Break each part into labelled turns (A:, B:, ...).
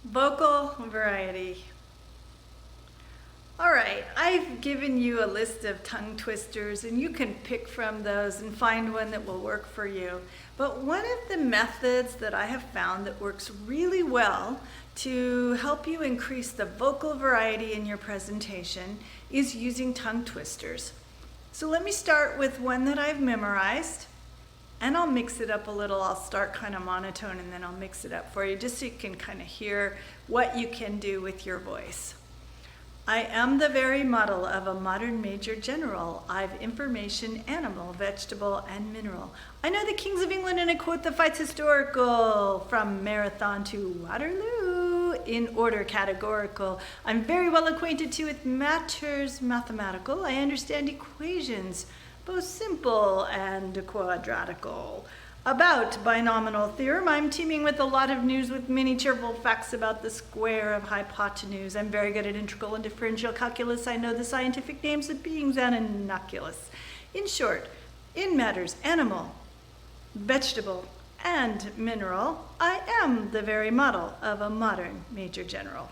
A: Vocal variety. All right, I've given you a list of tongue twisters and you can pick from those and find one that will work for you. But one of the methods that I have found that works really well to help you increase the vocal variety in your presentation is using tongue twisters. So let me start with one that I've memorized, and I'll mix it up a little. I'll start kind of monotone and then I'll mix it up for you just so you can kind of hear what you can do with your voice. I am the very model of a modern major general. I've information, animal, vegetable, and mineral. I know the kings of England and I quote the fights historical from Marathon to Waterloo in order categorical. I'm very well acquainted too with matters mathematical. I understand equations, both simple and quadratical. About binomial theorem, I'm teeming with a lot of news with many cheerful facts about the square of hypotenuse. I'm very good at integral and differential calculus. I know the scientific names of beings and innocuous. In short, in matters animal, vegetable, and mineral, I am the very model of a modern major general.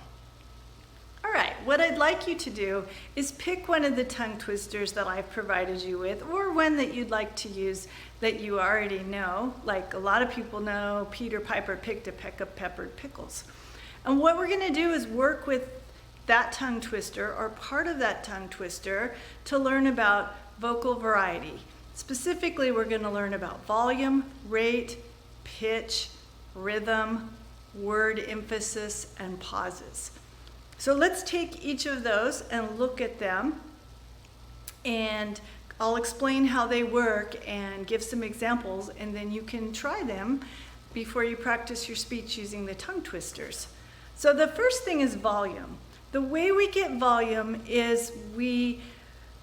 A: All right, what I'd like you to do is pick one of the tongue twisters that I've provided you with, or one that you'd like to use that you already know. Like a lot of people know, Peter Piper picked a peck of peppered pickles. And what we're gonna do is work with that tongue twister, or part of that tongue twister, to learn about vocal variety. Specifically, we're gonna learn about volume, rate, pitch, rhythm, word emphasis, and pauses. So let's take each of those and look at them, and I'll explain how they work and give some examples, and then you can try them before you practice your speech using the tongue twisters. So the first thing is volume. The way we get volume is we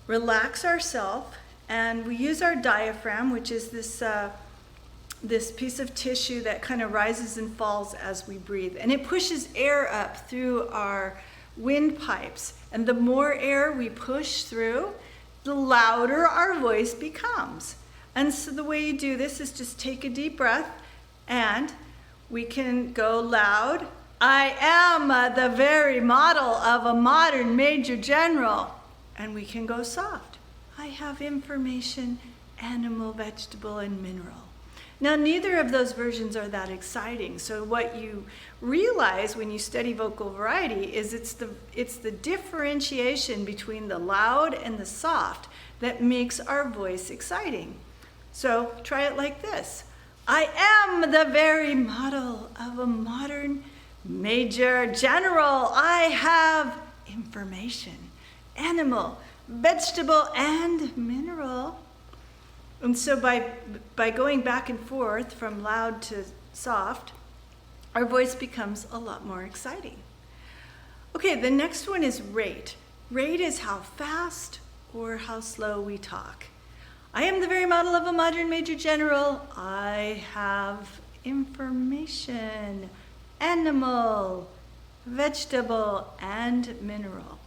A: relax ourselves and we use our diaphragm, which is this piece of tissue that kind of rises and falls as we breathe. And it pushes air up through our windpipes. And the more air we push through, the louder our voice becomes. And so the way you do this is just take a deep breath, and we can go loud. I am the very model of a modern major general. And we can go soft. I have information, animal, vegetable, and mineral. Now, neither of those versions are that exciting. So what you realize when you study vocal variety is it's the differentiation between the loud and the soft that makes our voice exciting. So try it like this. I am the very model of a modern major general. I have information, animal, vegetable, and mineral. And so by going back and forth from loud to soft, our voice becomes a lot more exciting. Okay, the next one is rate. Rate is how fast or how slow we talk. I am the very model of a modern major general. I have information, animal, vegetable, and mineral.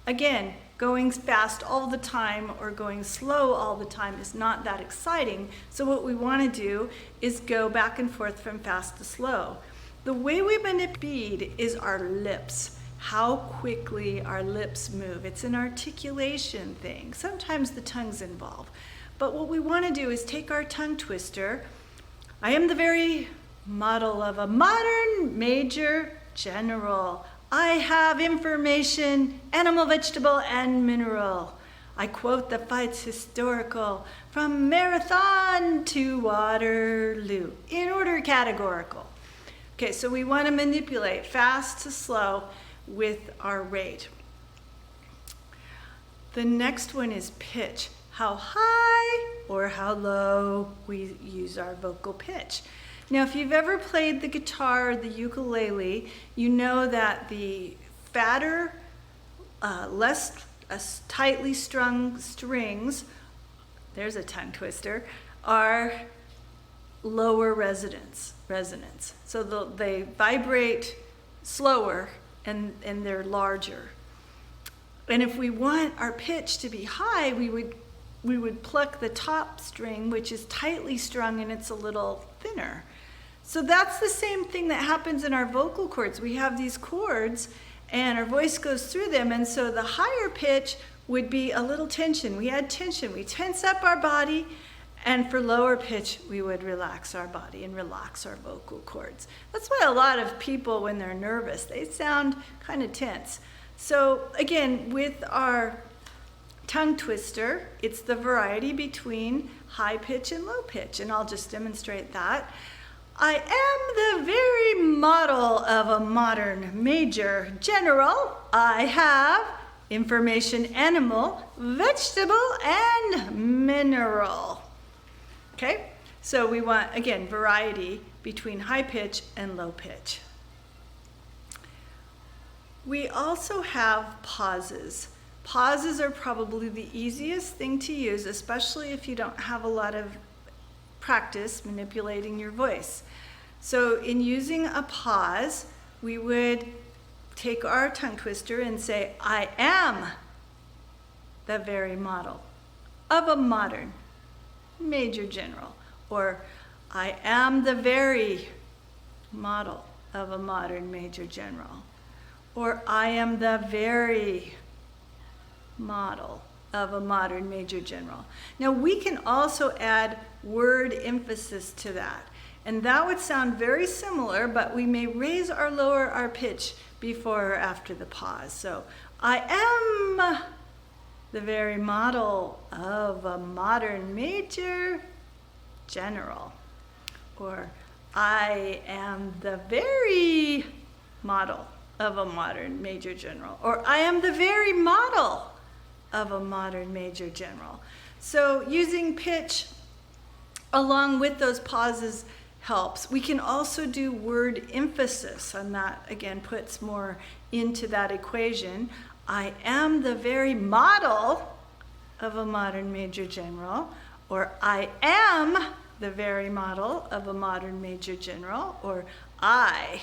A: Again, going fast all the time or going slow all the time is not that exciting. So what we want to do is go back and forth from fast to slow. The way we manipulate speed is our lips, how quickly our lips move. It's an articulation thing. Sometimes the tongue's involved. But what we want to do is take our tongue twister. I am the very model of a modern major general. I have information, animal, vegetable, and mineral. I quote the fights historical from Marathon to Waterloo in order categorical. Okay, so we want to manipulate fast to slow with our rate. The next one is pitch. How high or how low we use our vocal pitch. Now, if you've ever played the guitar or the ukulele, you know that the fatter, less tightly strung strings, there's a tongue twister, are lower resonance. So they vibrate slower and they're larger. And if we want our pitch to be high, we would pluck the top string, which is tightly strung and it's a little thinner. So that's the same thing that happens in our vocal cords. We have these cords and our voice goes through them, and so the higher pitch would be a little tension. We add tension, we tense up our body, and for lower pitch, we would relax our body and relax our vocal cords. That's why a lot of people, when they're nervous, they sound kind of tense. So again, with our tongue twister, it's the variety between high pitch and low pitch, and I'll just demonstrate that. I am the very model of a modern major general. I have information animal, vegetable, and mineral. Okay, so we want, again, variety between high pitch and low pitch. We also have pauses. Pauses are probably the easiest thing to use, especially if you don't have a lot of practice manipulating your voice. So in using a pause, we would take our tongue twister and say, I am the very model of a modern major general, or I am the very model of a modern major general, or I am the very model of a modern major general. Now we can also add word emphasis to that, and that would sound very similar, but we may raise or lower our pitch before or after the pause. So I am the very model of a modern major general, or I am the very model of a modern major general, or I am the very model of a modern major general. So using pitch along with those pauses helps. We can also do word emphasis, and that again puts more into that equation. I am the very model of a modern major general, or I am the very model of a modern major general, or I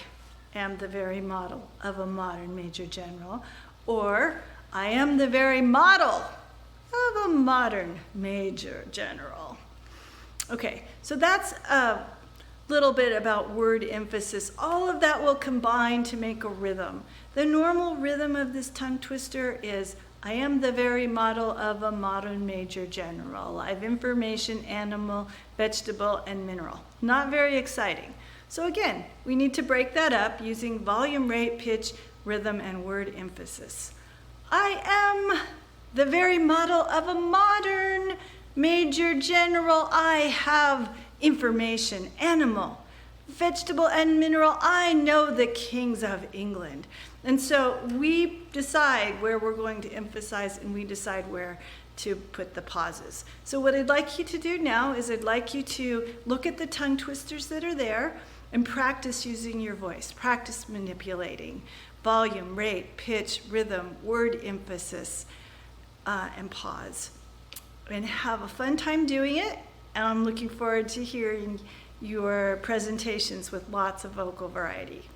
A: am the very model of a modern major general, or I am the very model of a modern major general. Okay, so that's a little bit about word emphasis. All of that will combine to make a rhythm. The normal rhythm of this tongue twister is, I am the very model of a modern major general. I have information, animal, vegetable, and mineral. Not very exciting. So again, we need to break that up using volume, rate, pitch, rhythm, and word emphasis. I am the very model of a modern major general. I have information, animal, vegetable, and mineral. I know the kings of England. And so we decide where we're going to emphasize, and we decide where to put the pauses. So what I'd like you to do now is I'd like you to look at the tongue twisters that are there and practice using your voice. Practice manipulating volume, rate, pitch, rhythm, word emphasis, and pause. And have a fun time doing it. And I'm looking forward to hearing your presentations with lots of vocal variety.